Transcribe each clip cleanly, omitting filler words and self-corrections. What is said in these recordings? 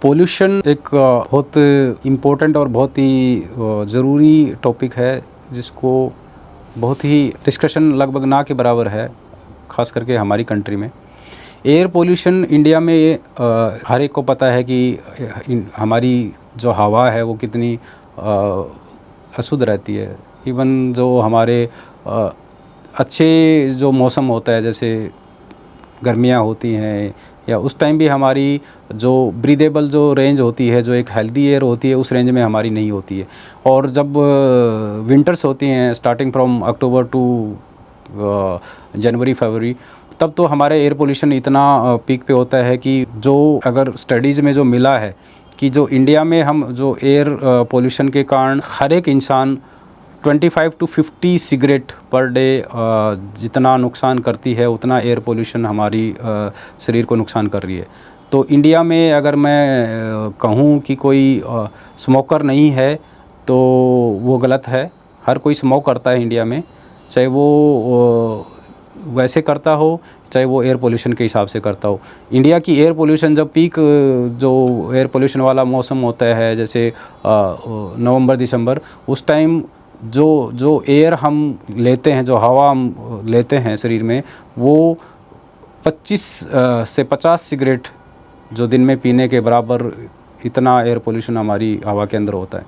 Pollution एक बहुत important और बहुत ही ज़रूरी टॉपिक है जिसको बहुत ही डिस्कशन लगभग ना के बराबर है, ख़ास करके हमारी कंट्री में। एयर पोल्यूशन इंडिया में हर एक को पता है कि हमारी जो हवा है वो कितनी अशुद्ध रहती है। इवन जो हमारे अच्छे जो मौसम होता है, जैसे गर्मियाँ होती हैं, या उस टाइम भी हमारी जो ब्रीदेबल जो रेंज होती है, जो एक हेल्दी एयर होती है, उस रेंज में हमारी नहीं होती है। और जब विंटर्स होती हैं स्टार्टिंग फ्रॉम अक्टूबर टू जनवरी फरवरी, तब तो हमारे एयर पोल्यूशन इतना पीक पे होता है कि जो अगर स्टडीज़ में जो मिला है कि जो इंडिया में हम जो एयर पोल्यूशन के कारण हर एक इंसान 25 टू 50 सिगरेट पर डे जितना नुकसान करती है, उतना एयर पोल्यूशन हमारी शरीर को नुकसान कर रही है। तो इंडिया में अगर मैं कहूँ कि कोई स्मोकर नहीं है तो वो गलत है। हर कोई स्मोक करता है इंडिया में, चाहे वो वैसे करता हो, चाहे वो एयर पोल्यूशन के हिसाब से करता हो। इंडिया की एयर पोल्यूशन जब पीक जो एयर पोल्यूशन वाला मौसम होता है, जैसे नवंबर दिसंबर, उस टाइम जो एयर हम लेते हैं, जो हवा हम लेते हैं शरीर में, वो 25 से 50 सिगरेट जो दिन में पीने के बराबर इतना एयर पोल्यूशन हमारी हवा के अंदर होता है।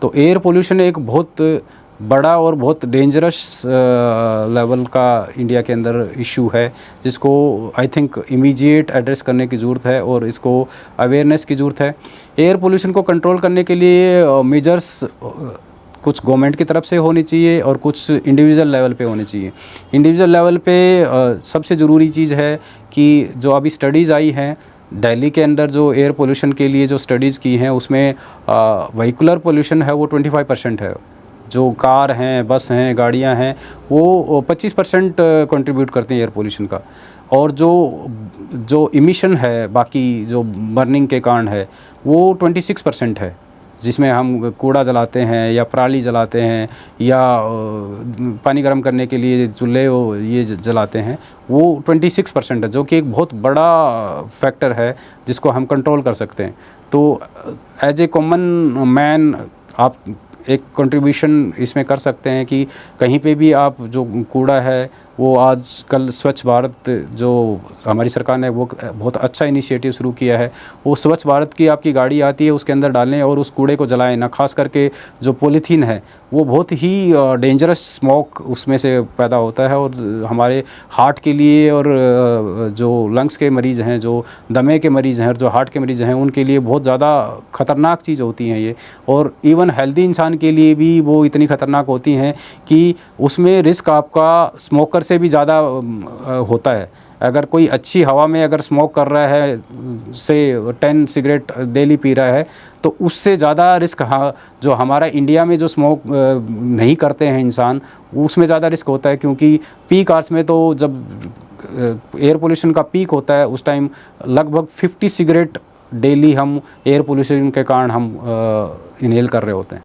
तो एयर पोल्यूशन एक बहुत बड़ा और बहुत डेंजरस लेवल का इंडिया के अंदर इशू है, जिसको आई थिंक इमीडिएट एड्रेस करने की ज़रूरत है और इसको अवेयरनेस की ज़रूरत है। एयर पोल्यूशन को कंट्रोल करने के लिए मेजर्स कुछ गवर्नमेंट की तरफ से होनी चाहिए और कुछ इंडिविजुअल लेवल पे होनी चाहिए। इंडिविजुअल लेवल पे सबसे ज़रूरी चीज़ है कि जो अभी स्टडीज़ आई हैं दिल्ली के अंदर, जो एयर पोल्यूशन के लिए जो स्टडीज़ की हैं, उसमें व्हीकुलर पोल्यूशन है वो 25% है। जो कार हैं, बस हैं, गाड़ियां हैं, वो 25% कंट्रीब्यूट करती हैं एयर पोल्यूशन का। और जो इमिशन है, बाकी जो बर्निंग के कारण है, वो 26% है, जिसमें हम कूड़ा जलाते हैं या पराली जलाते हैं या पानी गर्म करने के लिए चूल्हे ये जलाते हैं, वो 26% है, जो कि एक बहुत बड़ा फैक्टर है जिसको हम कंट्रोल कर सकते हैं। तो एज ए कॉमन मैन आप एक कंट्रीब्यूशन इसमें कर सकते हैं कि कहीं पे भी आप जो कूड़ा है, वो आजकल स्वच्छ भारत जो हमारी सरकार ने वो बहुत अच्छा इनिशिएटिव शुरू किया है, वो स्वच्छ भारत की आपकी गाड़ी आती है, उसके अंदर डालें और उस कूड़े को जलाएं ना। खास करके जो पॉलीथीन है वो बहुत ही डेंजरस स्मोक उसमें से पैदा होता है और हमारे हार्ट के लिए और जो लंग्स के मरीज़ हैं, जो दमे के मरीज़ हैं और जो हार्ट के मरीज़ हैं, उनके लिए बहुत ज़्यादा ख़तरनाक चीज़ होती हैं ये। और इवन हेल्दी इंसान के लिए भी वो इतनी ख़तरनाक होती हैं कि उसमें रिस्क आपका स्मोकर से भी ज़्यादा होता है। अगर कोई अच्छी हवा में अगर स्मोक कर रहा है, से 10 सिगरेट डेली पी रहा है, तो उससे ज़्यादा रिस्क जो हमारा इंडिया में जो स्मोक नहीं करते हैं इंसान, उसमें ज़्यादा रिस्क होता है। क्योंकि पीक आवर्स में तो जब एयर पोल्यूशन का पीक होता है, उस टाइम लगभग 50 सिगरेट डेली हम एयर पोल्यूशन के कारण हम इनहेल कर रहे होते हैं।